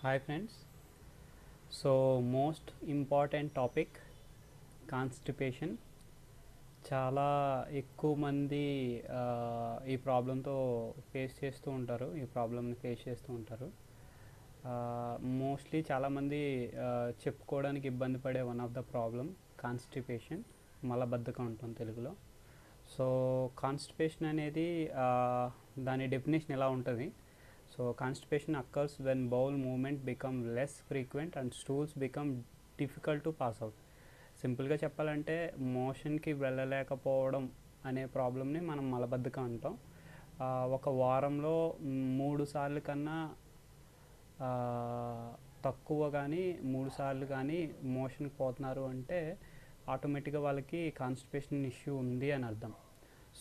Hi friends. So most important topic constipation. చాలా ఎక్కువ మంది ఈ ప్రాబ్లంతో ఈ ప్రాబ్లమ్ని ఫేస్ చేస్తూ ఉంటారు. మోస్ట్లీ చాలామంది చెప్పుకోవడానికి ఇబ్బంది పడే one of the problem constipation, మలబద్ధకం అంటాం తెలుగులో. సో కాన్స్టిపేషన్ అనేది దాని డెఫినేషన్ ఎలా ఉంటుంది. So constipation occurs when bowl moment become less frequent and stools become difficult to pass out. సింపుల్గా చెప్పాలంటే మోషన్కి వెళ్ళలేకపోవడం అనే ప్రాబ్లమ్ని మనం మలబద్ధకం అంటాం. ఒక వారంలో 3 సార్లు కన్నా తక్కువ కానీ 3 సార్లు కానీ మోషన్కి పోతున్నారు అంటే ఆటోమేటిక్గా వాళ్ళకి కాన్స్టిపేషన్ ఇష్యూ ఉంది అని అర్థం.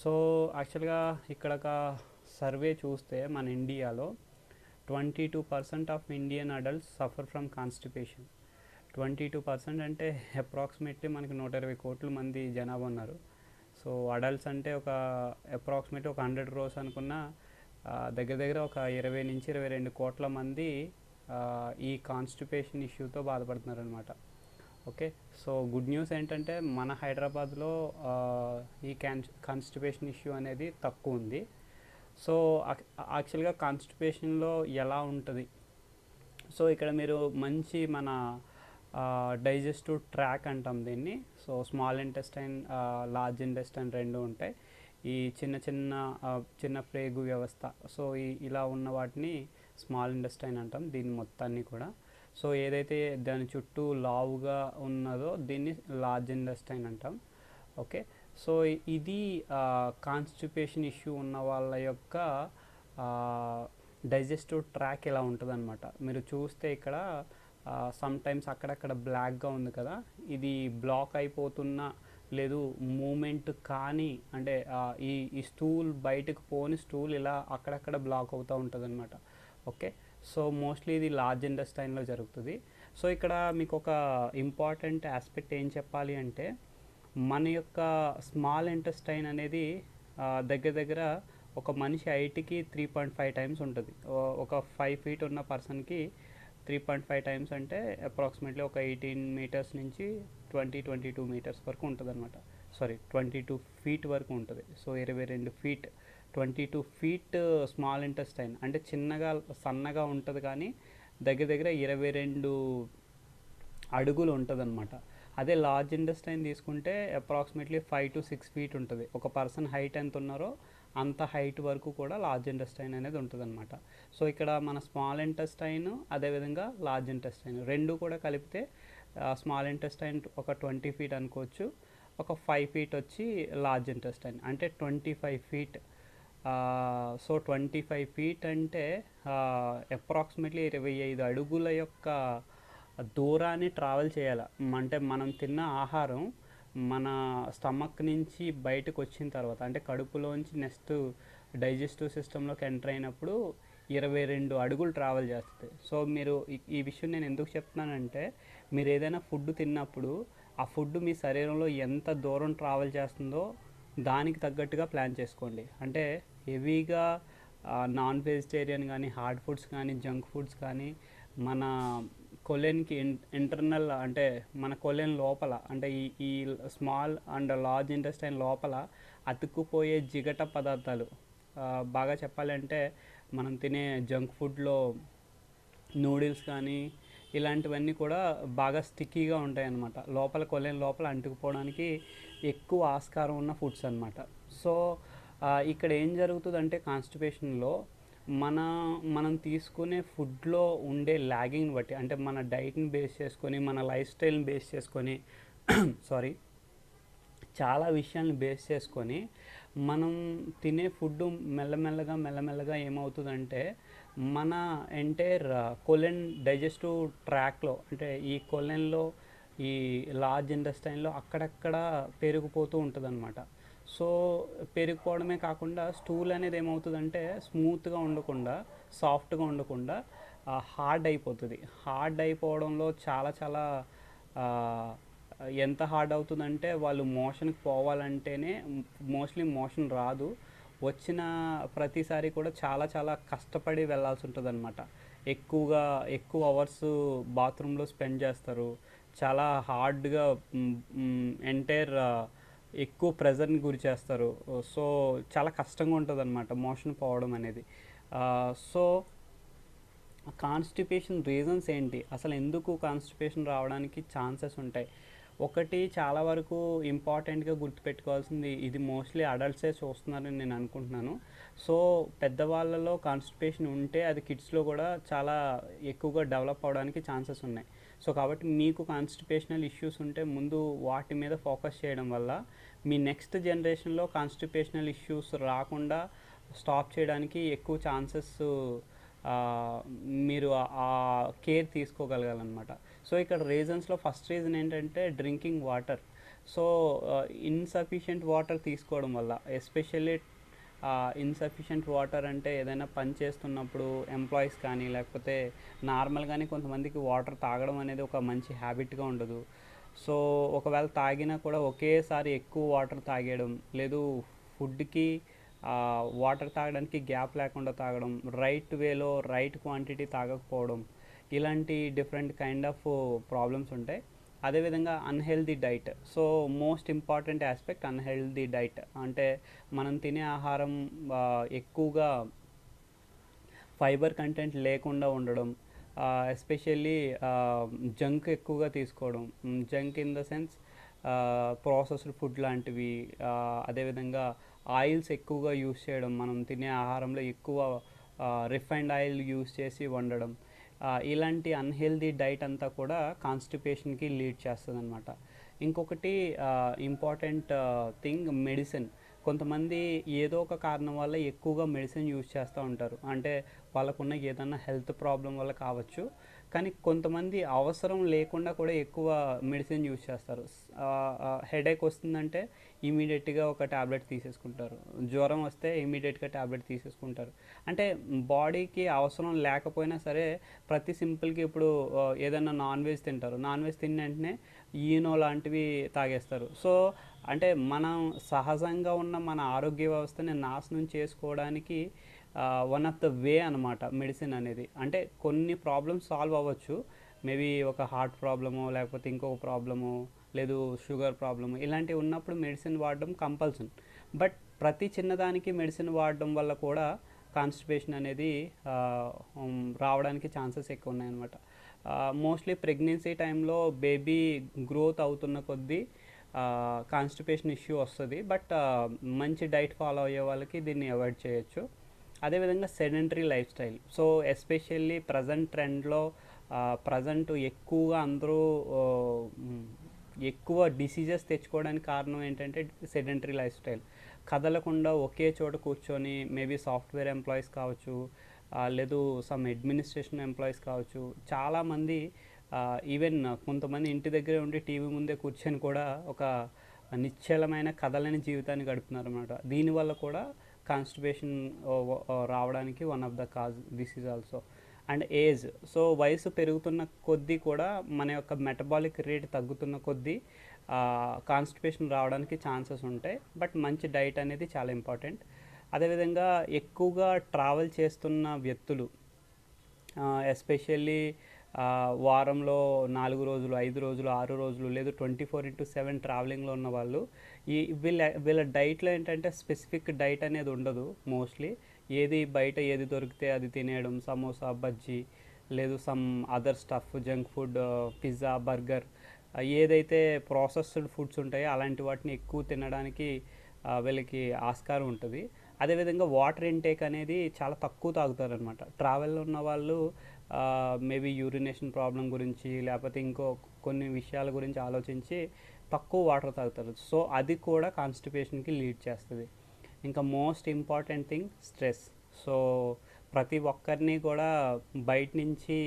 సో యాక్చువల్గా ఇక్కడ ఒక సర్వే చూస్తే మన ఇండియాలో 22% of Indian adults suffer from constipation. 22% అంటే అప్రాక్సిమేట్లీ మనకి 120 కోట్ల మంది జనాభా ఉన్నారు. సో అడల్ట్స్ అంటే ఒక అప్రాక్సిమేట్లీ ఒక 100 క్రోర్స్ అనుకున్న దగ్గర దగ్గర ఒక 20 నుంచి 22 కోట్ల మంది ఈ కాన్స్టిపేషన్ ఇష్యూతో బాధపడుతున్నారు అనమాట. ఓకే, సో గుడ్ న్యూస్ ఏంటంటే మన హైదరాబాద్లో ఈ కాన్స్టిపేషన్ ఇష్యూ అనేది తక్కువ ఉంది. సో యాక్చువల్గా కాన్స్టిపేషన్లో ఎలా ఉంటుంది, సో ఇక్కడ మీరు మంచి మన డైజెస్టివ్ ట్రాక్ అంటాం దీన్ని. So small intestine, large intestine రెండు ఉంటాయి. ఈ చిన్న ప్రేగు వ్యవస్థ, సో ఇలా ఉన్న వాటిని స్మాల్ ఇంటెస్టైన్ అంటాం దీన్ని మొత్తాన్ని కూడా. సో ఏదైతే దాని చుట్టూ లావుగా ఉన్నదో దీన్ని లార్జ్ ఇంటెస్టైన్ అంటాం. ఓకే, సో ఇది కాన్స్టిపేషన్ ఇష్యూ ఉన్న వాళ్ళ యొక్క డైజెస్టివ్ ట్రాక్ ఎలా ఉంటుంది అనమాట. మీరు చూస్తే ఇక్కడ సమ్టైమ్స్ అక్కడక్కడ బ్లాక్గా ఉంది కదా, ఇది బ్లాక్ అయిపోతున్న లేదు మూమెంట్ కానీ అంటే ఈ స్టూల్ బయటకు పోని స్టూల్ ఇలా అక్కడక్కడ బ్లాక్ అవుతూ ఉంటుంది అనమాట. ఓకే, సో మోస్ట్లీ ఇది లార్జ్ ఇంటెస్టైన్లో జరుగుతుంది. సో ఇక్కడ మీకు ఒక ఇంపార్టెంట్ ఆస్పెక్ట్ ఏం చెప్పాలి అంటే, మన యొక్క స్మాల్ ఇంటెస్టైన్ అనేది దగ్గర దగ్గర ఒక మనిషి హైట్కి 3.5 టైమ్స్ ఉంటుంది. ఒక 5 feet ఉన్న పర్సన్కి 3.5 టైమ్స్ అంటే అప్రాక్సిమేట్లీ ఒక 18 మీటర్స్ నుంచి 22 మీటర్స్ వరకు ఉంటుంది అనమాట. 22 feet వరకు ఉంటుంది. So 22 feet, 22 feet small intestine అంటే సన్నగా ఉంటుంది, కానీ దగ్గర దగ్గర 22 అడుగులు ఉంటుంది అనమాట. అదే లార్జ్ ఇంటెస్టైన్ తీసుకుంటే అప్రాక్సిమేట్లీ 5 to 6 feet ఉంటుంది. ఒక పర్సన్ హైట్ ఎంత ఉన్నారో అంత హైట్ వరకు కూడా లార్జ్ ఇంటెస్టైన్ అనేది ఉంటుంది అనమాట. సో ఇక్కడ మన స్మాల్ ఇంటెస్టైన్ అదేవిధంగా లార్జ్ ఇంటెస్టైన్ రెండు కూడా కలిపితే స్మాల్ ఇంటెస్టైన్ ఒక 20 feet అనుకోవచ్చు, ఒక 5 feet వచ్చి లార్జ్ ఇంటెస్టైన్ అంటే 25 feet. సో 25 feet అంటే అప్రాక్సిమేట్లీ 25 అడుగుల యొక్క దూరాన్ని ట్రావెల్ చేయాలి. అంటే మనం తిన్న ఆహారం మన స్టమక్ నుంచి బయటకు వచ్చిన తర్వాత అంటే కడుపులోంచి నెక్స్ట్ డైజెస్టివ్ సిస్టంలోకి ఎంటర్ అయినప్పుడు 22 అడుగులు ట్రావెల్ చేస్తుంది. సో మీరు ఈ విషయం నేను ఎందుకు చెప్తున్నానంటే, మీరు ఏదైనా ఫుడ్ తిన్నప్పుడు ఆ ఫుడ్ మీ శరీరంలో ఎంత దూరం ట్రావెల్ చేస్తుందో దానికి తగ్గట్టుగా ప్లాన్ చేసుకోండి. అంటే హెవీగా నాన్ వెజిటేరియన్ కానీ, హార్డ్ ఫుడ్స్ కానీ, జంక్ ఫుడ్స్ కానీ మన కొలెన్కి ఇంటర్నల్ అంటే మన కొలెన్ లోపల అంటే ఈ స్మాల్ అండ్ లార్జ్ ఇంటెస్టైన్ లోపల అతుక్కుపోయే జిగట పదార్థాలు, బాగా చెప్పాలంటే మనం తినే జంక్ ఫుడ్లో నూడిల్స్ కానీ ఇలాంటివన్నీ కూడా బాగా స్టిక్కీగా ఉంటాయి అన్నమాట. కొలెన్ లోపల అంటుకుపోవడానికి ఎక్కువ ఆస్కారం ఉన్న ఫుడ్స్ అన్నమాట. సో ఇక్కడ ఏం జరుగుతుందంటే కాన్స్టిపేషన్లో మనం తీసుకునే ఫుడ్లో ఉండే ల్యాగింగ్ బట్టి అంటే మన డైట్ని బేస్ చేసుకొని, మన లైఫ్ స్టైల్ని బేస్ చేసుకొని చాలా విషయాలను బేస్ చేసుకొని మనం తినే ఫుడ్ మెల్లమెల్లగా ఏమవుతుందంటే మన ఎంటైర్ కొలెన్ డైజెస్టివ్ ట్రాక్లో అంటే ఈ కొలెన్లో ఈ లార్జ్ ఇంటెస్టైన్లో అక్కడక్కడ పెరిగిపోతూ ఉంటుంది అనమాట. సో పెరిగిపోవడమే కాకుండా స్టూల్ అనేది ఏమవుతుందంటే స్మూత్గా ఉండకుండా, సాఫ్ట్గా ఉండకుండా హార్డ్ అయిపోతుంది. హార్డ్ అయిపోవడంలో చాలా ఎంత హార్డ్ అవుతుందంటే వాళ్ళు మోషన్కి పోవాలంటేనే మోస్ట్లీ మోషన్ రాదు. వచ్చిన ప్రతిసారి కూడా చాలా కష్టపడి వెళ్ళాల్సి ఉంటుంది అనమాట. ఎక్కువగా ఎక్కువ అవర్స్ బాత్రూంలో స్పెండ్ చేస్తారు, చాలా హార్డ్గా ఎంటైర్ ఎక్కువ ప్రెజర్ని గురి చేస్తారు. సో చాలా కష్టంగా ఉంటుంది అనమాట మోషన్ పోవడం అనేది. సో కాన్స్టిపేషన్ రీజన్స్ ఏంటి, అసలు ఎందుకు కాన్స్టిపేషన్ రావడానికి ఛాన్సెస్ ఉంటాయి? ఒకటి చాలా వరకు ఇంపార్టెంట్గా గుర్తుపెట్టుకోవాల్సింది, ఇది మోస్ట్లీ అడల్ట్సే చూస్తున్నారని నేను అనుకుంటున్నాను. సో పెద్దవాళ్ళలో కాన్స్టిపేషన్ ఉంటే అది కిడ్స్లో కూడా చాలా ఎక్కువగా డెవలప్ అవడానికి ఛాన్సెస్ ఉన్నాయి. సో కాబట్టి మీకు కాన్స్టిపేషనల్ ఇష్యూస్ ఉంటే ముందు వాటి మీద ఫోకస్ చేయడం వల్ల మీ నెక్స్ట్ జనరేషన్లో కాన్స్టిపేషనల్ ఇష్యూస్ రాకుండా స్టాప్ చేయడానికి ఎక్కువ ఛాన్సెస్ మీరు ఆ కేర్ తీసుకోగలగాలన్నమాట. సో ఇక్కడ రీజన్స్లో ఫస్ట్ రీజన్ ఏంటంటే drinking water. So insufficient water తీసుకోవడం వల్ల, ఎస్పెషల్లీ ఇన్సఫిషియెంట్ వాటర్ అంటే ఏదైనా పని చేస్తున్నప్పుడు ఎంప్లాయీస్ కానీ లేకపోతే నార్మల్గానే కొంతమందికి వాటర్ తాగడం అనేది ఒక మంచి హ్యాబిట్గా ఉండదు. సో ఒకవేళ తాగినా కూడా ఒకేసారి ఎక్కువ వాటర్ తాగేయడం, లేదు ఫుడ్కి వాటర్ తాగడానికి గ్యాప్ లేకుండా తాగడం, రైట్ వేలో రైట్ క్వాంటిటీ తాగకపోవడం, ఇలాంటి డిఫరెంట్ కైండ్ ఆఫ్ ప్రాబ్లమ్స్ ఉంటాయి. అదేవిధంగా unhealthy diet. So most important aspect unhealthy diet అంటే మనం తినే ఆహారం ఎక్కువగా ఫైబర్ కంటెంట్ లేకుండా ఉండడం, ఎస్పెషల్లీ జంక్ ఎక్కువగా తీసుకోవడం. Junk in the sense processed food లాంటివి, అదేవిధంగా ఆయిల్స్ ఎక్కువగా యూస్ చేయడం, మనం తినే ఆహారంలో ఎక్కువ రిఫైన్డ్ ఆయిల్ యూస్ చేసి వండడం, ఇలాంటి అన్హెల్దీ డైట్ అంతా కూడా కాన్స్టిపేషన్కి లీడ్ చేస్తుంది అనమాట. ఇంకొకటి ఇంపార్టెంట్ థింగ్ మెడిసిన్. కొంతమంది ఏదో ఒక కారణం వల్ల ఎక్కువగా మెడిసిన్ యూజ్ చేస్తూ ఉంటారు, అంటే వాళ్ళకున్న ఏదన్నా హెల్త్ ప్రాబ్లం వల్ల కావచ్చు. కానీ కొంతమంది అవసరం లేకుండా కూడా ఎక్కువ మెడిసిన్ యూజ్ చేస్తారు. హెడేక్ వస్తుందంటే ఇమీడియట్గా ఒక ట్యాబ్లెట్ తీసేసుకుంటారు, జ్వరం వస్తే ఇమీడియట్గా ట్యాబ్లెట్ తీసేసుకుంటారు. అంటే బాడీకి అవసరం లేకపోయినా సరే ప్రతి సింపుల్కి ఇప్పుడు ఏదైనా నాన్ వెజ్ తింటారు, నాన్ వెజ్ తిన్న వెంటనే ఈనో లాంటివి తాగేస్తారు. సో అంటే మనం సహజంగా ఉన్న మన ఆరోగ్య వ్యవస్థని నాశనం చేసుకోవడానికి వన్ ఆఫ్ ద వే అనమాట మెడిసిన్ అనేది. అంటే కొన్ని ప్రాబ్లమ్స్ సాల్వ్ అవ్వచ్చు, మేబీ ఒక హార్ట్ ప్రాబ్లము లేకపోతే ఇంకొక ప్రాబ్లము, లేదు షుగర్ ప్రాబ్లము, ఇలాంటివి ఉన్నప్పుడు మెడిసిన్ వాడడం కంపల్సరీ. బట్ ప్రతి చిన్నదానికి మెడిసిన్ వాడడం వల్ల కూడా కాన్స్టిపేషన్ అనేది రావడానికి ఛాన్సెస్ ఎక్కువ ఉన్నాయన్నమాట. మోస్ట్లీ ప్రెగ్నెన్సీ టైంలో బేబీ గ్రోత్ అవుతున్న కొద్దీ కాన్స్టిపేషన్ ఇష్యూ వస్తుంది. బట్ మంచి డైట్ ఫాలో అయ్యే వాళ్ళకి దీన్ని అవాయిడ్ చేయొచ్చు. అదేవిధంగా sedentary life style. So especially present ట్రెండ్లో ప్రజెంట్ ఎక్కువగా అందరూ ఎక్కువ డిసీజెస్ తెచ్చుకోవడానికి కారణం ఏంటంటే సెడెంటరీ లైఫ్ స్టైల్. కదలకుండా ఒకే చోట కూర్చొని, మేబీ సాఫ్ట్వేర్ ఎంప్లాయీస్ కావచ్చు, లేదు సమ్ అడ్మినిస్ట్రేషన్ ఎంప్లాయీస్ కావచ్చు, చాలామంది ఈవెన్ కొంతమంది ఇంటి దగ్గరే ఉండి టీవీ ముందే కూర్చొని కూడా ఒక నిశ్చలమైన కదలని జీవితాన్ని గడుపుతున్నారు అన్నమాట. దీనివల్ల కూడా కాన్స్టిపేషన్ రావడానికి one of the cause this is also. And age. So వయసు పెరుగుతున్న కొద్దీ కూడా మన యొక్క మెటబాలిక్ రేట్ తగ్గుతున్న కొద్దీ కాన్స్టిపేషన్ రావడానికి ఛాన్సెస్ ఉంటాయి. బట్ మంచి డైట్ అనేది చాలా ఇంపార్టెంట్. అదేవిధంగా ఎక్కువగా ట్రావెల్ చేస్తున్న వ్యక్తులు, ఎస్పెషల్లీ వారంలో 4 రోజులు, 5 రోజులు, 6 రోజులు, లేదు 24/7 ట్రావెలింగ్లో ఉన్న వాళ్ళు, వీళ్ళ డైట్లో ఏంటంటే స్పెసిఫిక్ డైట్ అనేది ఉండదు. మోస్ట్లీ ఏది బయట ఏది దొరికితే అది తినేయడం, సమోసా, బజ్జీ, లేదు some other stuff, junk food, pizza, burger, ఏదైతే ప్రాసెస్డ్ ఫుడ్స్ ఉంటాయో అలాంటి వాటిని ఎక్కువ తినడానికి వీళ్ళకి ఆస్కారం ఉంటుంది. అదేవిధంగా వాటర్ ఇంటేక్ అనేది చాలా తక్కువ తాగుతారనమాట. ట్రావెల్లో ఉన్న వాళ్ళు మేబీ యూరినేషన్ ప్రాబ్లం గురించి లేకపోతే ఇంకో కొన్ని విషయాల గురించి ఆలోచించి తక్కువ వాటర్ తాగుతారు. సో అది కూడా కాన్స్టిపేషన్కి లీడ్ చేస్తుంది. ఇంకా most important thing stress. So ప్రతి ఒక్కరిని కూడా బయట నుంచి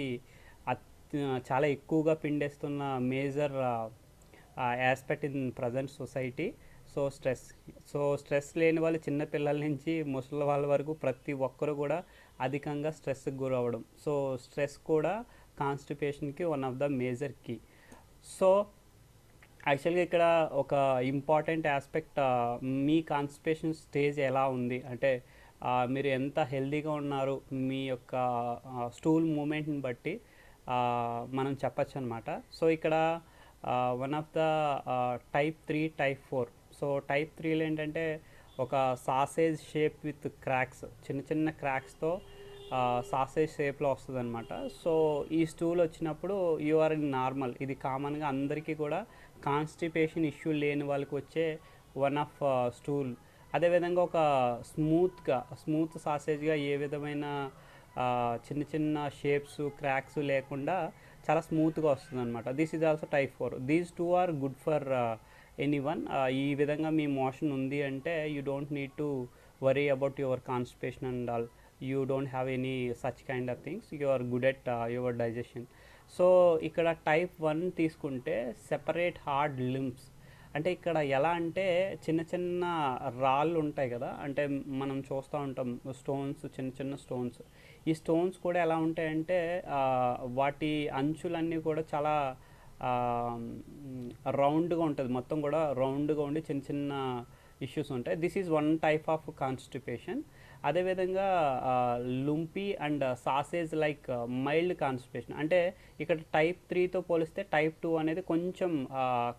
చాలా ఎక్కువగా పిండేస్తున్న major aspect in present society. So stress లేని వాళ్ళు చిన్నపిల్లల నుంచి ముసలి వాళ్ళ వరకు ప్రతి ఒక్కరు కూడా అధికంగా స్ట్రెస్కి గురవ్వడం. సో స్ట్రెస్ కూడా కాన్స్టిపేషన్కి one of the major key. So యాక్చువల్గా ఇక్కడ ఒక ఇంపార్టెంట్ ఆస్పెక్ట్, మీ కాన్స్టిపేషన్ స్టేజ్ ఎలా ఉంది అంటే మీరు ఎంత హెల్తీగా ఉన్నారు మీ యొక్క స్టూల్ మూమెంట్ని బట్టి మనం చెప్పచ్చు అనమాట. సో ఇక్కడ one of the type 3 type 4. So type 3లో ఏంటంటే ఒక సాసేజ్ షేప్ విత్ క్రాక్స్, చిన్న చిన్న క్రాక్స్తో సాసేజ్ షేప్లో వస్తుంది అనమాట. సో ఈ స్టూల్ వచ్చినప్పుడు యు ఆర్ ఇన్ నార్మల్. ఇది కామన్గా అందరికీ కూడా కాన్స్టిపేషన్ ఇష్యూ లేని వాళ్ళకి వచ్చే వన్ ఆఫ్ స్టూల్. అదేవిధంగా ఒక స్మూత్ సాసేజ్గా ఏ విధమైన చిన్న చిన్న షేప్స్ క్రాక్స్ లేకుండా చాలా స్మూత్గా వస్తుంది అనమాట. This is also type 4. These two are good for anyone. ఈ విధంగా మీ మోషన్ ఉంది అంటే you don't need to worry about your constipation and all. You don't have any such kind of things. You are good at your digestion. So ఇక్కడ type 1 తీసుకుంటే separate hard limbs. అంటే ఇక్కడ ఎలా అంటే చిన్న చిన్న రాళ్ళు ఉంటాయి కదా, అంటే మనం చూస్తూ ఉంటాం స్టోన్స్, చిన్న చిన్న స్టోన్స్. ఈ స్టోన్స్ కూడా ఎలా ఉంటాయంటే వాటి అంచులన్నీ కూడా చాలా రౌండ్గా ఉంటుంది, మొత్తం కూడా రౌండ్గా ఉండి చిన్న చిన్న ఇష్యూస్ ఉంటాయి. This is one type of constipation. అదేవిధంగా lumpy and sausage like mild constipation. అంటే ఇక్కడ టైప్ 3తో పోలిస్తే టైప్ 2 అనేది కొంచెం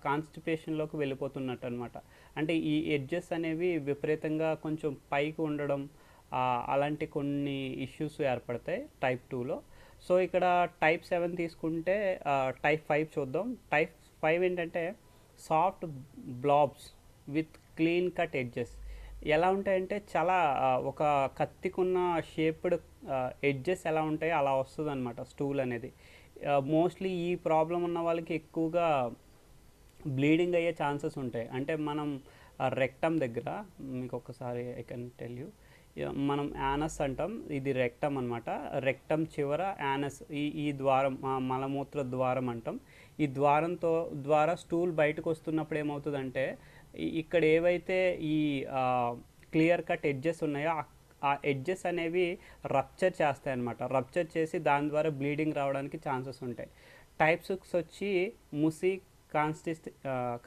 కాన్స్టిపేషన్లోకి వెళ్ళిపోతున్నట్టు అనమాట. అంటే ఈ ఎడ్జెస్ అనేవి విపరీతంగా కొంచెం పైకి ఉండడం, అలాంటి కొన్ని ఇష్యూస్ ఏర్పడతాయి టైప్ 2లో. సో ఇక్కడ టైప్ 7 తీసుకుంటే టైప్ 5 చూద్దాం. టైప్ 5 ఏంటంటే soft blobs with clean cut edges. ఎలా ఉంటాయంటే చాలా ఒక కత్తికున్న షేప్డ్ ఎడ్జెస్ ఎలా ఉంటాయో అలా వస్తుంది అనమాట స్టూల్ అనేది. మోస్ట్లీ ఈ ప్రాబ్లం ఉన్న వాళ్ళకి ఎక్కువగా బ్లీడింగ్ అయ్యే ఛాన్సెస్ ఉంటాయి. అంటే మనం రెక్టమ్ దగ్గర, మీకు ఒకసారి ఐ కెన్ టెల్ యూ, మనం యానస్ అంటాం, ఇది రెక్టమ్ అనమాట. రెక్టమ్ చివర యానస్, ఈ ద్వారం మలమూత్ర ద్వారం అంటాం. ఈ ద్వారా స్టూల్ బయటకు వస్తున్నప్పుడు ఏమవుతుందంటే ఇక్కడ ఏవైతే ఈ క్లియర్ కట్ ఎడ్జెస్ ఉన్నాయో ఆ ఎడ్జెస్ అనేవి రప్చర్ చేస్తాయి అన్నమాట. రప్చర్ చేసి దాని ద్వారా బ్లీడింగ్ రావడానికి ఛాన్సెస్ ఉంటాయి. టైప్ 6 వచ్చి ముసి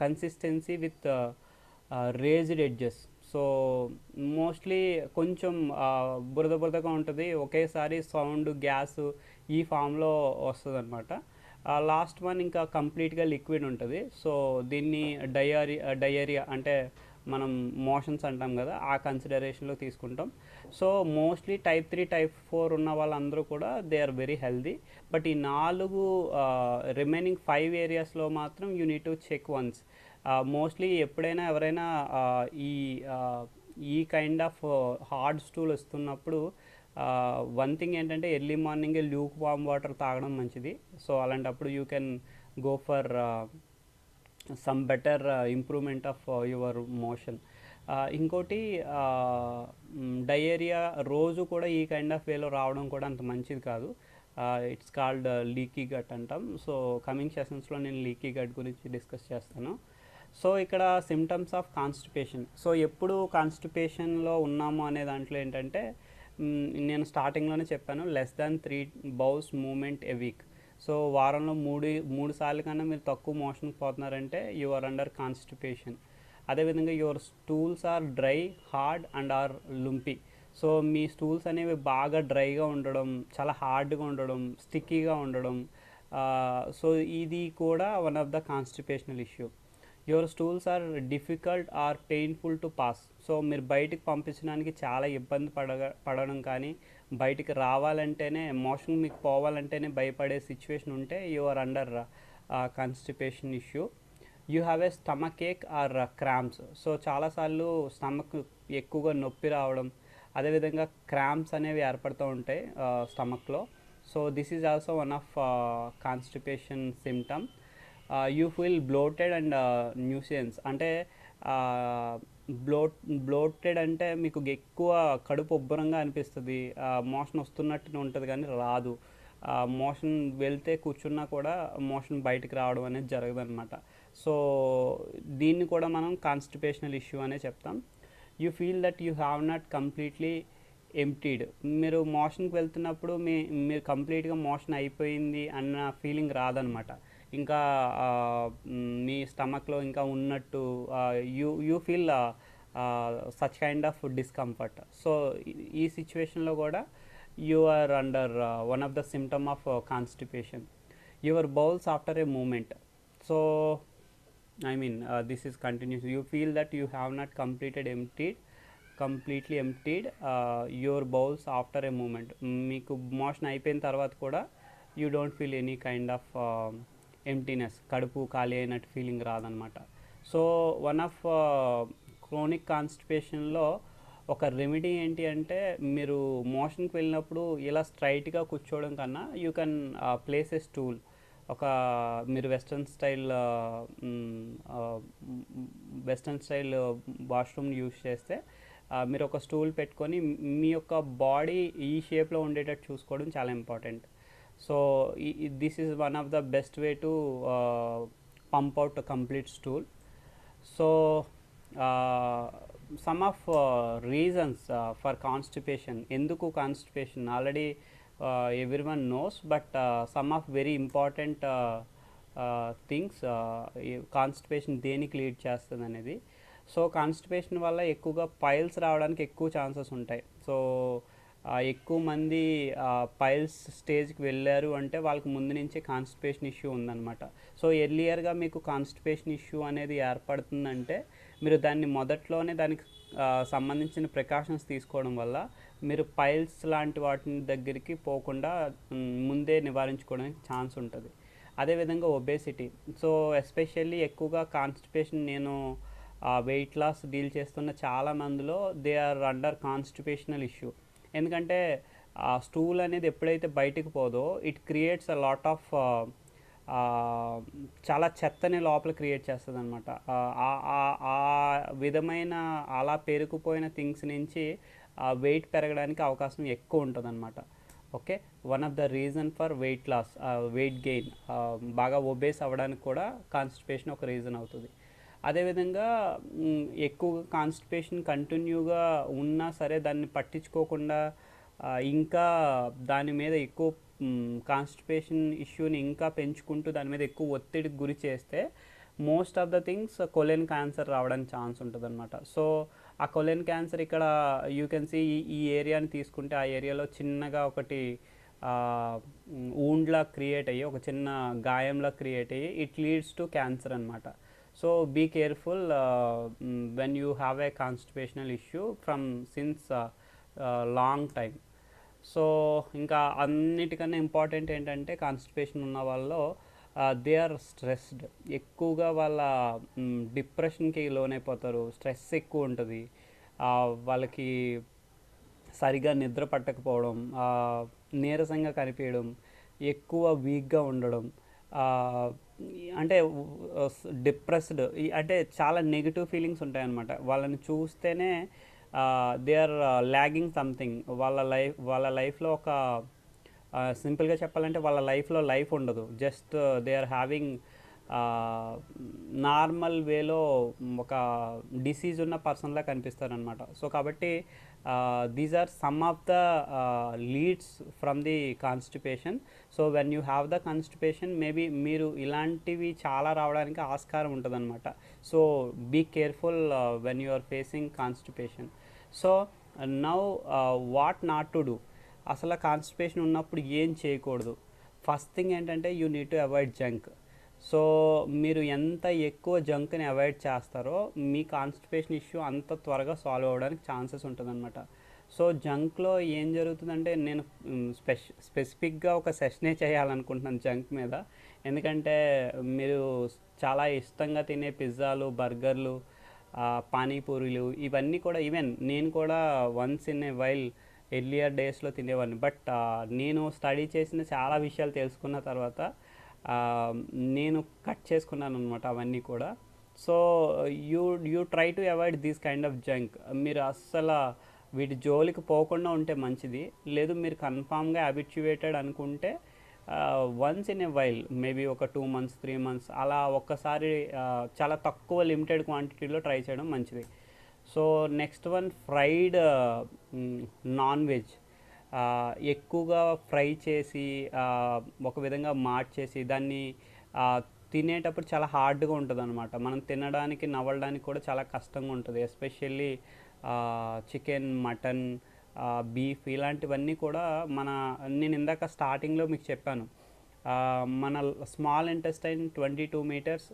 consistency with raised edges. So mostly కొంచెం బురదగా ఉంటుంది, ఒకేసారి సౌండ్ గ్యాస్ ఈ ఫామ్లో వస్తుంది అనమాట. లాస్ట్ వన్ ఇంకా కంప్లీట్గా లిక్విడ్ ఉంటుంది. సో దీన్ని డయేరియా అంటే మనం మోషన్స్ అంటాం కదా, ఆ కన్సిడరేషన్లో తీసుకుంటాం. సో మోస్ట్లీ టైప్ 3 టైప్ 4 ఉన్న వాళ్ళందరూ కూడా they are very healthy. But ఈ 4 రిమైనింగ్ 5 ఏరియాస్లో మాత్రం you need to check once. Mostly ఎప్పుడైనా ఎవరైనా ఈ కైండ్ ఆఫ్ హార్డ్ స్టూల్ వస్తున్నప్పుడు వన్ థింగ్ ఏంటంటే ఎర్లీ మార్నింగే ల్యూక్ వామ్ వాటర్ తాగడం మంచిది. సో అలాంటప్పుడు you can go for some better improvement of your motion. ఇంకోటి డయేరియా రోజు కూడా ఈ కైండ్ ఆఫ్ వేలో రావడం కూడా అంత మంచిది కాదు. ఇట్స్ కాల్డ్ లీకీ గట్ అంటాం. సో కమింగ్ సెషన్స్లో నేను లీకీ గట్ గురించి డిస్కస్ చేస్తాను. సో ఇక్కడ సిమ్టమ్స్ ఆఫ్ కాన్స్టిపేషన్. సో ఎప్పుడు కాన్స్టిపేషన్లో ఉన్నాము అనే దాంట్లో ఏంటంటే నేను స్టార్టింగ్లోనే చెప్పాను, less than 3 bowels movement a week. So వారంలో మూడు సార్లు కన్నా మీరు తక్కువ మోషన్కి పోతున్నారంటే యు ఆర్ అండర్ కాన్స్టిపేషన్. అదేవిధంగా your stools are dry, hard and are lumpy. So మీ స్టూల్స్ అనేవి బాగా డ్రైగా ఉండడం, చాలా హార్డ్గా ఉండడం, స్టిక్కీగా ఉండడం. సో ఇది కూడా one of the constipational issue. Your stools are difficult or painful to pass. So మీరు బయటికి పంపించడానికి చాలా ఇబ్బంది పడడం కానీ, బయటికి రావాలంటేనే మోషన్ మీకు పోవాలంటేనే భయపడే సిచ్యువేషన్ ఉంటే you are under constipation issue. You have a stomach ache or cramps. So చాలాసార్లు స్టమక్ ఎక్కువగా నొప్పి రావడం, అదేవిధంగా క్రాంప్స్ అనేవి ఏర్పడుతూ ఉంటాయి స్టమక్లో. So this is also one of constipation symptom. You feel bloated and nuisance. అంటే బ్లోటెడ్ అంటే మీకు ఎక్కువ కడుపు ఉబ్బరంగా అనిపిస్తుంది, మోషన్ వస్తున్నట్టు ఉంటుంది కానీ రాదు. మోషన్ వెళ్తే కూర్చున్నా కూడా మోషన్ బయటికి రావడం అనేది జరగదు అనమాట. సో దీన్ని కూడా మనం కాన్స్టిపేషనల్ ఇష్యూ అనే చెప్తాం. You feel that you have not completely emptied. మీరు మోషన్కి వెళ్తున్నప్పుడు మీరు కంప్లీట్గా మోషన్ అయిపోయింది అన్న ఫీలింగ్ రాదనమాట. ఇంకా మీ స్టమక్లో ఇంకా ఉన్నట్టు you feel such kind of discomfort. So ఈ సిచ్యువేషన్లో కూడా you are under one of the symptom of constipation. Your bowels after a moment. So I mean, this is continuous. You feel that you have not completely emptied your bowels after a moment. మీకు motion అయిపోయిన తర్వాత కూడా you don't feel any kind of emptiness, కడుపు ఖాళీ అయినట్టు feeling రాదనమాట. So one of chronic కాన్స్టిపేషన్లో ఒక remedy ఏంటి అంటే, మీరు మోషన్కి వెళ్ళినప్పుడు ఇలా స్ట్రైట్గా కూర్చోవడం కన్నా you can place A stool. మీరు వెస్ట్రన్ స్టైల్ వాష్రూమ్ యూస్ చేస్తే మీరు ఒక స్టూల్ పెట్టుకొని మీ యొక్క బాడీ ఈ షేప్లో ఉండేటట్టు చూసుకోవడం చాలా important. So this is one of the best way to pump out complete stool. So some of reasons for constipation. ఎందుకు constipation already everyone knows, but some of very important things constipation దేనికి lead చేస్తుంది అనేది. So constipation వల్ల ఎక్కువగా piles రావడానికి ఎక్కువ chances ఉంటాయి. So ఎక్కువ మంది పైల్స్ స్టేజ్కి వెళ్ళారు అంటే వాళ్ళకి ముందు నుంచే కాన్స్టిపేషన్ ఇష్యూ ఉందన్నమాట. సో ఎర్లియర్గా మీకు కాన్స్టిపేషన్ ఇష్యూ అనేది ఏర్పడుతుందంటే మీరు దాన్ని మొదట్లోనే దానికి సంబంధించిన ప్రికాషన్స్ తీసుకోవడం వల్ల మీరు పైల్స్ లాంటి వాటి దగ్గరికి పోకుండా ముందే నివారించుకోవడానికి ఛాన్స్ ఉంటుంది. అదేవిధంగా ఒబేసిటీ. సో ఎస్పెషల్లీ ఎక్కువగా కాన్స్టిపేషన్, నేను వెయిట్ లాస్ డీల్ చేస్తున్న చాలా మందిలో they are under constipational issue. ఎందుకంటే స్టూల్ అనేది ఎప్పుడైతే బయటికి పోదో it creates a lot of చాలా చెత్తని లోపల క్రియేట్ చేస్తుంది అనమాట. ఆ విధమైన అలా పేరుకుపోయిన థింగ్స్ నుంచి వెయిట్ పెరగడానికి అవకాశం ఎక్కువ ఉంటుంది అనమాట. Okay, one of the reason for weight loss, weight gain, బాగా ఒబేస్ అవ్వడానికి కూడా కాన్స్టిపేషన్ ఒక రీజన్ అవుతుంది. అదేవిధంగా ఎక్కువగా కాన్స్టిపేషన్ కంటిన్యూగా ఉన్నా సరే దాన్ని పట్టించుకోకుండా ఇంకా దాని మీద ఎక్కువ కాన్స్టిపేషన్ ఇష్యూని ఇంకా పెంచుకుంటూ దాని మీద ఎక్కువ ఒత్తిడికి గురి చేస్తే most of the things colon cancer రావడానికి ఛాన్స్ ఉంటుంది అనమాట. సో ఆ కొలెన్ క్యాన్సర్ ఇక్కడ యూ కెన్ సీ ఈ ఏరియాని తీసుకుంటే ఆ ఏరియాలో చిన్నగా ఒకటి ఊండ్లా క్రియేట్ అయ్యి, ఒక చిన్న గాయంలా క్రియేట్ అయ్యి ఇట్ లీడ్స్ టు క్యాన్సర్ అనమాట. So be careful when you have a constipational issue from since long time. So ఇంకా అన్నిటికన్నా ఇంపార్టెంట్ ఏంటంటే కాన్స్టిపేషన్ ఉన్న వాళ్ళలో దే ఆర్ స్ట్రెస్డ్. ఎక్కువగా వాళ్ళ డిప్రెషన్కి లోనైపోతారు. స్ట్రెస్ ఎక్కువ ఉంటుంది. వాళ్ళకి సరిగా నిద్ర పట్టకపోవడం, నీరసంగా కనిపించడం, ఎక్కువ వీక్గా ఉండడం, అంటే డిప్రెస్డ్, అంటే చాలా నెగిటివ్ ఫీలింగ్స్ ఉంటాయన్నమాట. వాళ్ళని చూస్తేనే దే ఆర్ ల్యాగింగ్ సంథింగ్. వాళ్ళ లైఫ్లో ఒక సింపుల్గా చెప్పాలంటే వాళ్ళ లైఫ్లో లైఫ్ ఉండదు. Just they are having normal వేలో ఒక డిసీజ్ ఉన్న పర్సన్లా కనిపిస్తారనమాట. సో కాబట్టి these are some of the leads from the constipation. So when you have the constipation maybe మీరు ఇలాంటివి చాలా రావడానికి ఆస్కారం ఉంటుంది అనమాట. So be careful when you are facing constipation. So now what not to do. అసలు constipation ఉన్నప్పుడు ఏం చేయకూడదు. ఫస్ట్ థింగ్ ఏంటంటే you need to avoid junk. So మీరు ఎంత ఎక్కువ జంక్ని అవాయిడ్ చేస్తారో మీ కాన్స్టిపేషన్ ఇష్యూ అంత త్వరగా సాల్వ్ అవ్వడానికి ఛాన్సెస్ ఉంటుందన్నమాట. సో జంక్లో ఏం జరుగుతుందంటే నేను స్పెసిఫిక్గా ఒక సెషనే చేయాలనుకుంటున్నాను జంక్ మీద. ఎందుకంటే మీరు చాలా ఇష్టంగా తినే పిజ్జాలు, బర్గర్లు, పానీపూరీలు ఇవన్నీ కూడా ఈవెన్ నేను కూడా once in a while earlier డేస్లో తినేవాడిని. బట్ నేను స్టడీ చేసిన చాలా విషయాలు తెలుసుకున్న తర్వాత నేను కట్ చేసుకున్నాను అనమాట అవన్నీ కూడా. So you try to avoid this kind of junk. మీరు అస్సలు వీటి జోలికి పోకుండా ఉంటే మంచిది. లేదు మీరు కన్ఫామ్గా హ్యాబిచ్యువేటెడ్ అనుకుంటే once in a while maybe ఒక 2 months 3 months అలా ఒక్కసారి చాలా తక్కువ లిమిటెడ్ క్వాంటిటీలో ట్రై చేయడం మంచిది. So next one, Friday non veg. ఎక్కువగా ఫ్రై చేసి ఒక విధంగా మార్చేసి దాన్ని తినేటప్పుడు చాలా హార్డ్గా ఉంటుంది అనమాట. మనం తినడానికి నవ్వడానికి కూడా చాలా కష్టంగా ఉంటుంది. ఎస్పెషల్లీ చికెన్, మటన్, బీఫ్ ఇలాంటివన్నీ కూడా మన నేను ఇందాక స్టార్టింగ్లో మీకు చెప్పాను. మన small intestine 22 meters,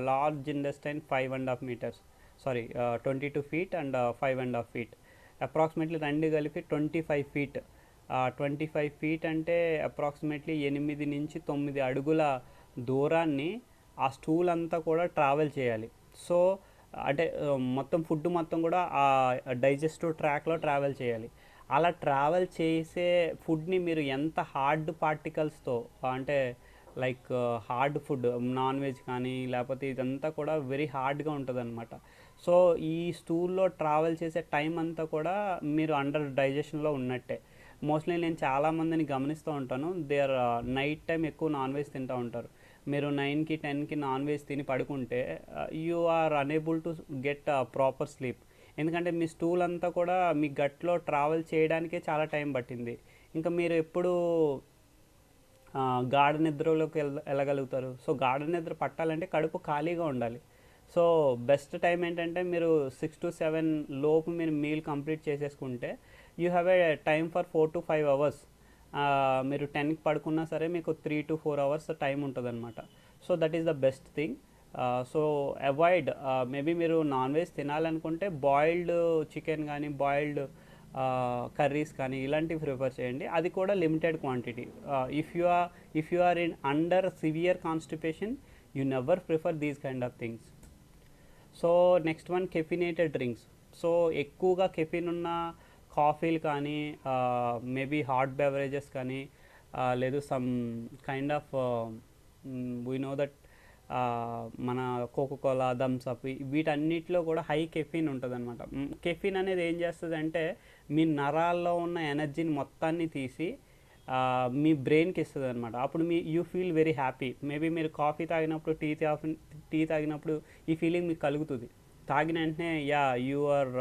large intestine 5.5 meters, sorry 22 feet and 5.5 feet, approximately రెండు కలిపి 25 feet. 25 feet అంటే అప్రాక్సిమేట్లీ 8 నుంచి 9 అడుగుల దూరాన్ని ఆ స్టూల్ అంతా కూడా ట్రావెల్ చేయాలి. సో అంటే మొత్తం ఫుడ్ మొత్తం కూడా ఆ డైజెస్టివ్ ట్రాక్లో ట్రావెల్ చేయాలి. అలా ట్రావెల్ చేసే ఫుడ్ని మీరు ఎంత హార్డ్ పార్టికల్స్తో, అంటే like hard food non veg కానీ లేకపోతే ఇదంతా కూడా వెరీ హార్డ్గా ఉంటుంది అనమాట. సో ఈ స్టూల్లో ట్రావెల్ చేసే టైం అంతా కూడా మీరు అండర్ డైజెషన్లో ఉన్నట్టే. మోస్ట్లీ నేను చాలామందిని గమనిస్తూ ఉంటాను, దే ఆర్ నైట్ టైం ఎక్కువ నాన్ వెజ్ తింటూ ఉంటారు. మీరు 9కి 10కి నాన్ వెజ్ తిని పడుకుంటే you are unable to get proper sleep. ఎందుకంటే మీ స్టూల్ అంతా కూడా మీ గట్లో ట్రావెల్ చేయడానికే చాలా టైం పట్టింది. ఇంకా మీరు ఎప్పుడు గాఢ నిద్రలోకి వెళ్ళగలుగుతారు? సో గాఢ నిద్ర పట్టాలంటే కడుపు ఖాళీగా ఉండాలి. సో బెస్ట్ టైం ఏంటంటే మీరు 6 to 7 లోపు మీరు మీల్ కంప్లీట్ చేసేసుకుంటే you have A time for 4 to 5 hours. మీరు 10కి పడుకున్నా సరే మీకు 3 to 4 hours టైం ఉంటుంది అనమాట. So that is the best thing. So avoid, maybe మీరు నాన్ వెజ్ తినాలనుకుంటే బాయిల్డ్ చికెన్ కానీ బాయిల్డ్ కర్రీస్ కానీ ఇలాంటివి ప్రిఫర్ చేయండి. అది కూడా limited quantity. If you are in under severe constipation you never prefer these kind of things. So next one, caffeinated drinks. So ఎక్కువగా caffeine ఉన్న కాఫీలు కానీ మేబీ హాట్ బెవరేజెస్ కానీ లేదు some kind of we know that మన Coca Cola, Thums Up వీటన్నిటిలో కూడా high caffeine ఉంటుంది అనమాట. కెఫిన్ అనేది ఏం చేస్తుంది అంటే మీ నరాల్లో ఉన్న ఎనర్జీని మొత్తాన్ని తీసి మీ బ్రెయిన్కి ఇస్తుంది అనమాట. అప్పుడు you feel very happy. Maybe మీరు కాఫీ తాగినప్పుడు టీ తాగినప్పుడు ఈ ఫీలింగ్ మీకు కలుగుతుంది. తాగిన వెంటనే యూ ఆర్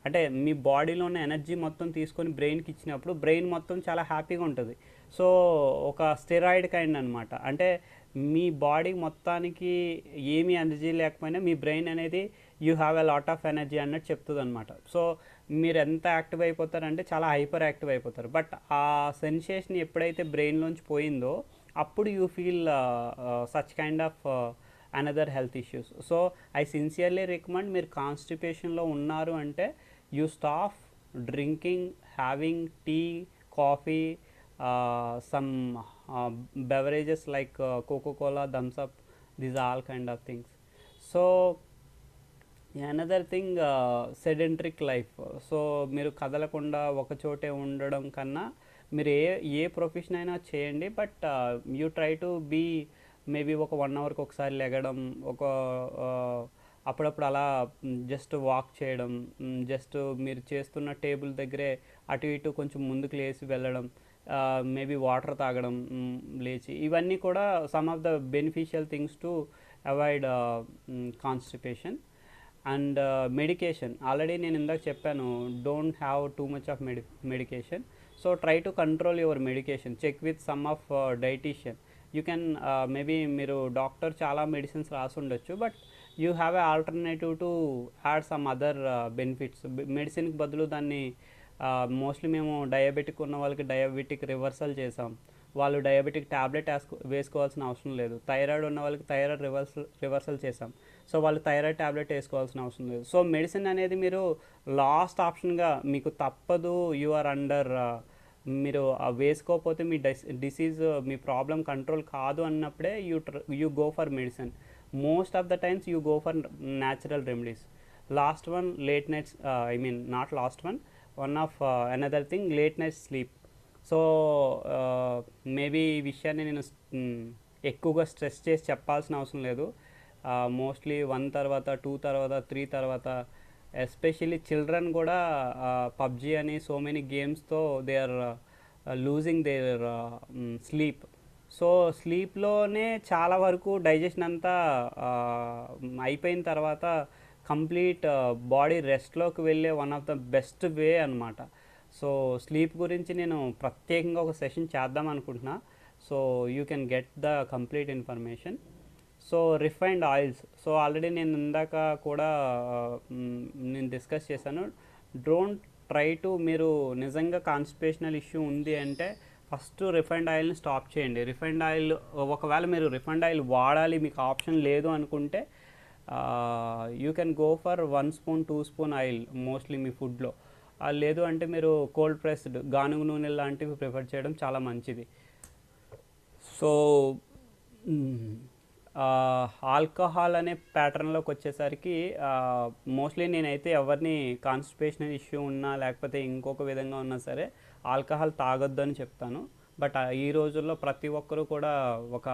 అంటే మీ బాడీలో ఉన్న ఎనర్జీ మొత్తం తీసుకొని బ్రెయిన్కి ఇచ్చినప్పుడు బ్రెయిన్ మొత్తం చాలా హ్యాపీగా ఉంటుంది. సో ఒక స్టెరాయిడ్ కైండ్ అనమాట. అంటే మీ బాడీ మొత్తానికి ఏమీ ఎనర్జీ లేకపోయినా మీ బ్రెయిన్ అనేది you have a lot of energy అన్నట్టు చెప్తుంది అనమాట. సో మీరు ఎంత యాక్టివ్ అయిపోతారంటే చాలా హైపర్ యాక్టివ్ అయిపోతారు. బట్ ఆ సెన్సేషన్ ఎప్పుడైతే బ్రెయిన్లోంచి పోయిందో అప్పుడు you feel such kind of another health issues. So I sincerely recommend, మీరు కాన్స్టిపేషన్లో ఉన్నారు అంటే you stop drinking, having tea, coffee, some beverages like Coca-Cola, Thumbs Up, these are all kind of things. So another thing, sedentary life. So మీరు కదలకుండా ఒక చోటే ఉండడం కన్నా మీరు ఏ ప్రొఫెషన్ అయినా చేయండి, but you try to be maybe ఒక 1 hourకి ఒకసారి లెగడం, ఒక అప్పుడప్పుడు అలా జస్ట్ వాక్ చేయడం, జస్ట్ మీరు చేస్తున్న టేబుల్ దగ్గరే అటు ఇటు కొంచెం ముందుకు లేచి వెళ్ళడం, మేబీ వాటర్ తాగడం లేచి, ఇవన్నీ కూడా some of the beneficial things to avoid constipation. And medication, already నేను ఇందాక చెప్పాను, don't have too much of medication. So try to control your medication, check with some of dietician. You can maybe మీరు doctor చాలా medicines రాసి ఉండొచ్చు, but you have a alternative to add some other benefits. మెడిసిన్కి బదులు దాన్ని mostly మేము diabetic ఉన్న వాళ్ళకి డయాబెటిక్ రివర్సల్ చేసాం, వాళ్ళు డయాబెటిక్ ట్యాబ్లెట్ వేసుకోవాల్సిన అవసరం లేదు. థైరాయిడ్ ఉన్న వాళ్ళకి థైరాయిడ్ రివర్సల్ చేసాం, సో వాళ్ళు థైరాయిడ్ ట్యాబ్లెట్ వేసుకోవాల్సిన అవసరం లేదు. సో మెడిసిన్ అనేది మీరు లాస్ట్ ఆప్షన్గా, మీకు తప్పదు, యు ఆర్ అండర్, మీరు వేసుకోకపోతే మీ డిసీజ్, మీ ప్రాబ్లం కంట్రోల్ కాదు అన్నప్పుడే you go for medicine. Most of the times you go for natural remedies. Last one, late nights, I mean not last one, one of another thing, late night sleep. So maybe ఈ విషయాన్ని నేను ఎక్కువగా stress చేసి చెప్పాల్సిన అవసరం లేదు. Mostly 1 తర్వాత 2 తర్వాత 3 తర్వాత ఎస్పెషల్లీ చిల్డ్రన్ కూడా పబ్జీ అని సో మెనీ గేమ్స్తో they are losing their sleep. So స్లీప్లోనే చాలా వరకు డైజెషన్ అంతా అయిపోయిన తర్వాత కంప్లీట్ బాడీ రెస్ట్లోకి వెళ్ళే one of the best way అనమాట. సో స్లీప్ గురించి నేను ప్రత్యేకంగా ఒక సెషన్ చేద్దాం అనుకుంటున్నా. So you can get the complete information. So refined oils, so already నేను ఇందాక కూడా నేను డిస్కస్ చేశాను. డోంట్ ట్రై టు, మీరు నిజంగా కాన్స్టిపేషనల్ ఇష్యూ ఉంది అంటే ఫస్ట్ రిఫైన్డ్ ఆయిల్ని స్టాప్ చేయండి. రిఫైన్డ్ ఆయిల్, ఒకవేళ మీరు రిఫైన్డ్ ఆయిల్ వాడాలి మీకు ఆప్షన్ లేదు అనుకుంటే you can go for 1 spoon 2 spoon oil mostly మీ ఫుడ్లో. లేదు అంటే మీరు కోల్డ్ ప్రెస్డ్ గానుగ నూనె లాంటివి ప్రిఫర్ చేయడం చాలా మంచిది. సో ఆల్కహాల్ అనే ప్యాటర్న్లోకి వచ్చేసరికి మోస్ట్లీ నేనైతే ఎవరిని కాన్స్టిపేషన్ ఇష్యూ ఉన్నా లేకపోతే ఇంకొక విధంగా ఉన్నా సరే ఆల్కహాల్ తాగొద్దు అని చెప్తాను. బట్ ఈ రోజుల్లో ప్రతి ఒక్కరూ కూడా ఒక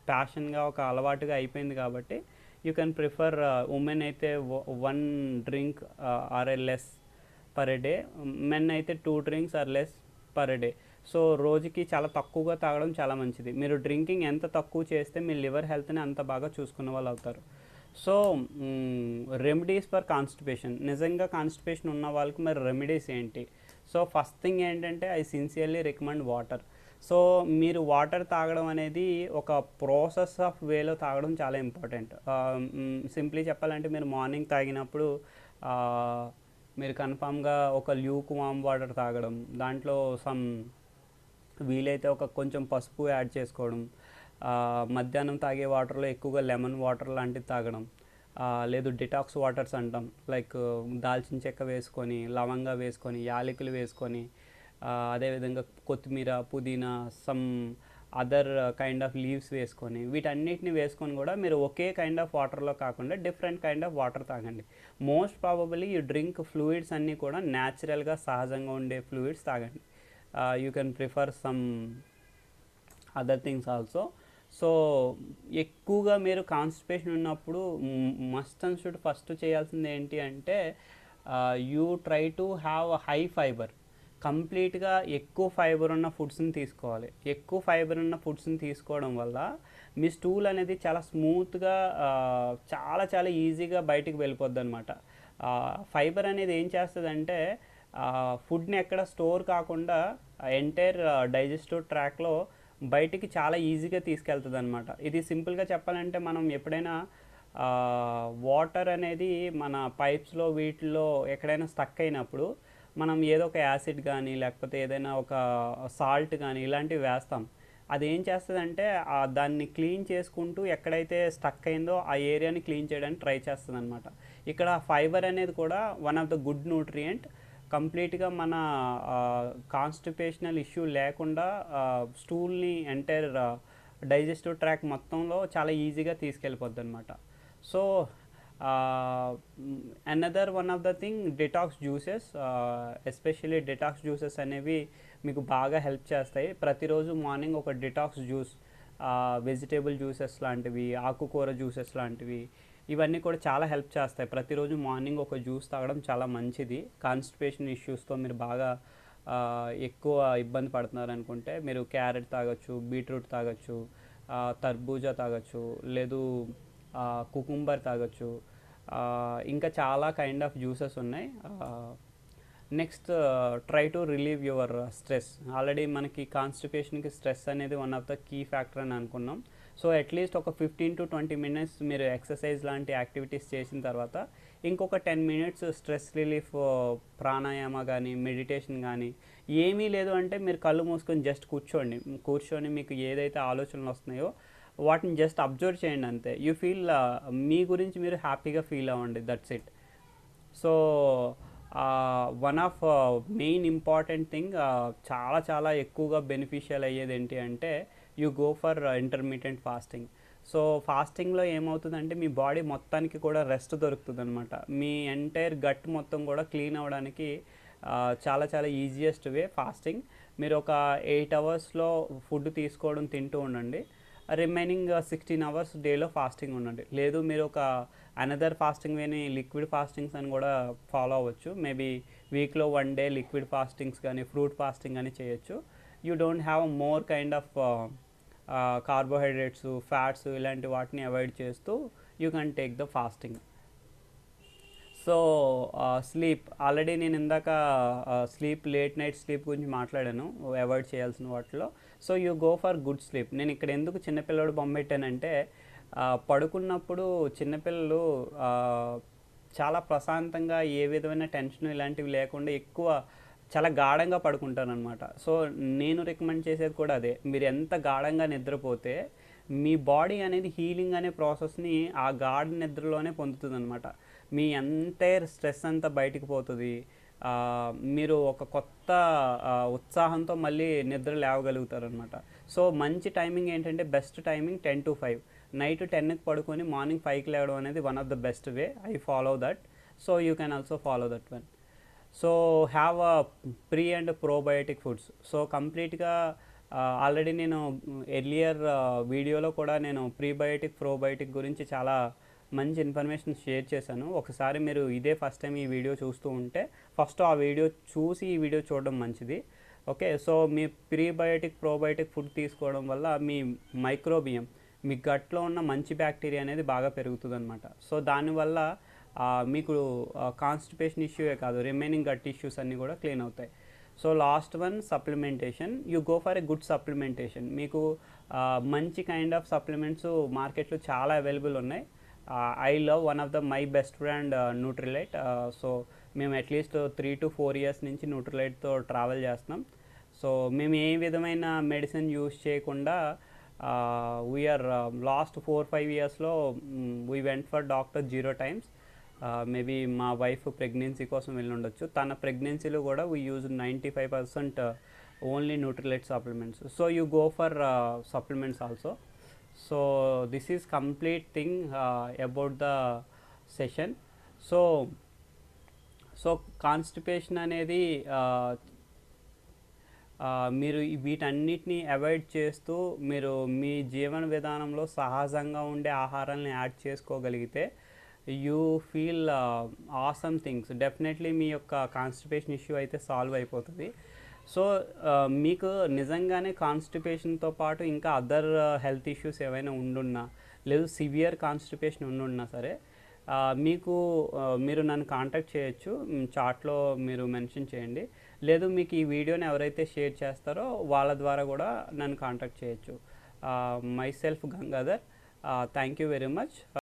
ప్యాషన్గా, ఒక అలవాటుగా అయిపోయింది కాబట్టి యూ కెన్ ప్రిఫర్. ఉమెన్ అయితే 1 drink or a less per day, men అయితే 2 drinks or less per day. So రోజుకి చాలా తక్కువగా తాగడం చాలా మంచిది. మీరు డ్రింకింగ్ ఎంత తక్కువ చేస్తే మీ లివర్ హెల్త్ని అంత బాగా చూసుకునే వాళ్ళు అవుతారు. సో రెమెడీస్ ఫర్ కాన్స్టిపేషన్, నిజంగా కాన్స్టిపేషన్ ఉన్న వాళ్ళకి మరి రెమెడీస్ ఏంటి? సో ఫస్ట్ థింగ్ ఏంటంటే I sincerely recommend water. So మీరు వాటర్ తాగడం అనేది ఒక ప్రాసెస్ ఆఫ్ వేలో తాగడం చాలా ఇంపార్టెంట్. సింప్లీ చెప్పాలంటే మీరు మార్నింగ్ తాగినప్పుడు మీరు కన్ఫామ్గా ఒక ల్యూక్ వామ్ వాటర్ తాగడం, దాంట్లో సమ్ వీలైతే ఒక కొంచెం పసుపు యాడ్ చేసుకోవడం, మధ్యాహ్నం తాగే వాటర్లో ఎక్కువగా లెమన్ వాటర్ లాంటివి తాగడం, లేదు డిటాక్స్ వాటర్స్ అంటాం, లైక్ దాల్చిన చెక్క వేసుకొని, లవంగా వేసుకొని, యాలకులు వేసుకొని, అదేవిధంగా కొత్తిమీర, పుదీనా, some other kind of leaves వేసుకొని, వీటన్నిటిని వేసుకొని కూడా మీరు ఒకే కైండ్ ఆఫ్ వాటర్లో కాకుండా డిఫరెంట్ కైండ్ ఆఫ్ వాటర్ తాగండి. Most probably you drink fluids అన్నీ కూడా న్యాచురల్గా సహజంగా ఉండే ఫ్లూయిడ్స్ తాగండి. You can prefer some other things also. So ఎక్కువగా మీరు కాన్స్టిపేషన్ ఉన్నప్పుడు మస్ట్ అండ్ షుడ్ ఫస్ట్ చేయాల్సింది ఏంటి అంటే you try to have high fibre. కంప్లీట్గా ఎక్కువ ఫైబర్ ఉన్న ఫుడ్స్ని తీసుకోవాలి. ఎక్కువ ఫైబర్ ఉన్న ఫుడ్స్ని తీసుకోవడం వల్ల మీ స్టూల్ అనేది చాలా స్మూత్గా, చాలా చాలా ఈజీగా బయటికి వెళ్ళిపోద్ది అనమాట. ఫైబర్ అనేది ఏం చేస్తుందంటే ఫుడ్ని ఎక్కడ స్టోర్ కాకుండా ఎంటైర్ డైజెస్టివ్ ట్రాక్లో బయటికి చాలా ఈజీగా తీసుకెళ్తుంది అనమాట. ఇది సింపుల్గా చెప్పాలంటే మనం ఎప్పుడైనా వాటర్ అనేది మన పైప్స్లో వీటిల్లో ఎక్కడైనా స్టక్ అయినప్పుడు మనం ఏదో ఒక యాసిడ్ కానీ లేకపోతే ఏదైనా ఒక సాల్ట్ కానీ ఇలాంటివి వేస్తాం. అది ఏం చేస్తుందంటే దాన్ని క్లీన్ చేసుకుంటూ ఎక్కడైతే స్టక్ అయిందో ఆ ఏరియాని క్లీన్ చేయడానికి ట్రై చేస్తుంది అనమాట. ఇక్కడ ఫైబర్ అనేది కూడా one of the good nutrient. కంప్లీట్గా మన కాన్స్టిపేషనల్ ఇష్యూ లేకుండా స్టూల్ని ఎంటైర్ డైజెస్టివ్ ట్రాక్ మొత్తంలో చాలా ఈజీగా తీసుకెళ్ళిపోద్ది అనమాట. So another one of the thing detox juices, especially detox juices అనేవి మీకు బాగా హెల్ప్ చేస్తాయి. ప్రతిరోజు మార్నింగ్ ఒక డిటాక్స్ జ్యూస్, వెజిటేబుల్ జ్యూసెస్ లాంటివి, ఆకుకూర జ్యూసెస్ లాంటివి, ఇవన్నీ కూడా చాలా హెల్ప్ చేస్తాయి. ప్రతిరోజు మార్నింగ్ ఒక జ్యూస్ తాగడం చాలా మంచిది. కాన్స్టిపేషన్ ఇష్యూస్తో మీరు బాగా ఎక్కువ ఇబ్బంది పడుతున్నారు అనుకుంటే మీరు క్యారెట్ తాగొచ్చు, బీట్రూట్ తాగొచ్చు, తర్బూజా తాగొచ్చు, లేదు కుకుంబర్ తాగొచ్చు, ఇంకా చాలా కైండ్ ఆఫ్ జ్యూసెస్ ఉన్నాయి. Next try to relieve your stress. Already మనకి కాన్స్టిపేషన్కి స్ట్రెస్ అనేది one of the key factor అని అనుకున్నాం. సో అట్లీస్ట్ ఒక 15 to 20 minutes మీరు ఎక్సర్సైజ్ లాంటి యాక్టివిటీస్ చేసిన తర్వాత ఇంకొక 10 minutes స్ట్రెస్ రిలీఫ్ ప్రాణాయామ కానీ మెడిటేషన్ కానీ, ఏమీ లేదు అంటే మీరు కళ్ళు మూసుకొని జస్ట్ కూర్చొని మీకు ఏదైతే ఆలోచనలు వస్తున్నాయో వాటిని జస్ట్ అబ్జర్వ్ చేయండి అంతే. యూ ఫీల్, మీ గురించి మీరు హ్యాపీగా ఫీల్ అవ్వండి, that's it. So one of main important thing, చాలా చాలా ఎక్కువగా బెనిఫిషియల్ అయ్యేది ఏంటి అంటే you go for intermediate fasting. So ఫాస్టింగ్లో ఏమవుతుందంటే మీ బాడీ మొత్తానికి కూడా రెస్ట్ దొరుకుతుంది అనమాట. మీ ఎంటైర్ గట్ మొత్తం కూడా క్లీన్ అవ్వడానికి చాలా చాలా ఈజియెస్ట్ వే ఫాస్టింగ్. మీరు ఒక 8 hours ఫుడ్ తీసుకోవడం తింటూ ఉండండి. రిమైనింగ్ 16 hours డేలో ఫాస్టింగ్ ఉండండి. లేదు మీరు ఒక అనదర్ ఫాస్టింగ్ వేని లిక్విడ్ ఫాస్టింగ్స్ అని కూడా ఫాలో అవ్వచ్చు. మేబీ వీక్లో 1 day లిక్విడ్ ఫాస్టింగ్స్ కానీ ఫ్రూట్ ఫాస్టింగ్ అని చేయొచ్చు. You don't have more kind of carbohydrates, fats ఇలాంటి వాటిని అవాయిడ్ చేస్తూ you can take the fasting. So sleep, already నేను ఇందాక స్లీప్, లేట్ నైట్ స్లీప్ గురించి మాట్లాడాను, అవాయిడ్ చేయాల్సిన వాటిలో. So you go for good sleep. నేను ఇక్కడ ఎందుకు చిన్నపిల్లడు బొమ్మ పెట్టానంటే పడుకున్నప్పుడు చిన్నపిల్లలు చాలా ప్రశాంతంగా ఏ విధమైన టెన్షన్ ఇలాంటివి లేకుండా ఎక్కువ చాలా గాఢంగా పడుకుంటారనమాట. సో నేను రికమెండ్ చేసేది కూడా అదే. మీరు ఎంత గాఢంగా నిద్రపోతే మీ బాడీ అనేది హీలింగ్ అనే ప్రాసెస్ని ఆ గాఢ నిద్రలోనే పొందుతుందనమాట. మీ ఎంటైర్ స్ట్రెస్ అంతా బయటికి పోతుంది. మీరు ఒక కొత్త ఉత్సాహంతో మళ్ళీ నిద్ర లేవగలుగుతారనమాట. సో మంచి టైమింగ్ ఏంటంటే బెస్ట్ టైమింగ్ 10 to 5. నైట్ 10కి పడుకొని మార్నింగ్ 5కి లేవడం అనేది one of the best way. I follow that. So you can also follow that one. So have a pre and probiotic foods. So కంప్లీట్గా ఆల్రెడీ నేను earlier వీడియోలో కూడా నేను ప్రీబయోటిక్ ప్రోబయోటిక్ గురించి చాలా మంచి ఇన్ఫర్మేషన్ షేర్ చేశాను. ఒకసారి మీరు ఇదే ఫస్ట్ టైం ఈ వీడియో చూస్తూ ఉంటే ఫస్ట్ ఆ వీడియో చూసి ఈ వీడియో చూడడం మంచిది. ఓకే, సో మీ ప్రీబయోటిక్ ప్రోబయోటిక్ ఫుడ్ తీసుకోవడం వల్ల మీ మైక్రోబియం, మీ గట్లో ఉన్న మంచి బ్యాక్టీరియా అనేది బాగా పెరుగుతుంది అనమాట. సో దానివల్ల మీకు కాన్స్టిపేషన్ ఇష్యూయే కాదు, రిమైనింగ్ గట్ ఇష్యూస్ అన్నీ కూడా క్లీన్ అవుతాయి. So last one supplementation. You go for a good supplementation. మీకు మంచి కైండ్ ఆఫ్ సప్లిమెంట్స్ మార్కెట్లో చాలా అవైలబుల్ ఉన్నాయి. I love one of the my best brand Nutrilite. So మేము అట్లీస్ట్ 3 to 4 years నుంచి న్యూట్రిలైట్తో ట్రావెల్ చేస్తున్నాం. సో మేము ఏ విధమైన మెడిసిన్ యూస్ చేయకుండా వీఆర్ లాస్ట్ 4-5 yearsలో we went for doctor 0 times. Maybe మా వైఫ్ ప్రెగ్నెన్సీ కోసం వెళ్ళి ఉండొచ్చు. తన ప్రెగ్నెన్సీలో కూడా we use 95% only Nutrilite supplements. So you go for supplements also. So this is complete thing about the session. So constipation అనేది మీరు వీటన్నిటిని అవాయిడ్ చేస్తూ మీరు మీ జీవన విధానంలో సహజంగా ఉండే ఆహారాన్ని యాడ్ చేసుకోగలిగితే you feel awesome things. Definitely మీ యొక్క కాన్స్టిపేషన్ ఇష్యూ అయితే సాల్వ్ అయిపోతుంది. సో మీకు నిజంగానే కాన్స్టిపేషన్తో పాటు ఇంకా అదర్ హెల్త్ ఇష్యూస్ ఏవైనా ఉండున్నా, లేదు సివియర్ కాన్స్టిపేషన్ ఉండున్నా సరే మీరు నన్ను కాంటాక్ట్ చేయొచ్చు. చాట్లో మీరు మెన్షన్ చేయండి. లేదు మీకు ఈ వీడియోని ఎవరైతే షేర్ చేస్తారో వాళ్ళ ద్వారా కూడా నన్ను కాంటాక్ట్ చేయొచ్చు. My self Gangadhar. Thank you very much.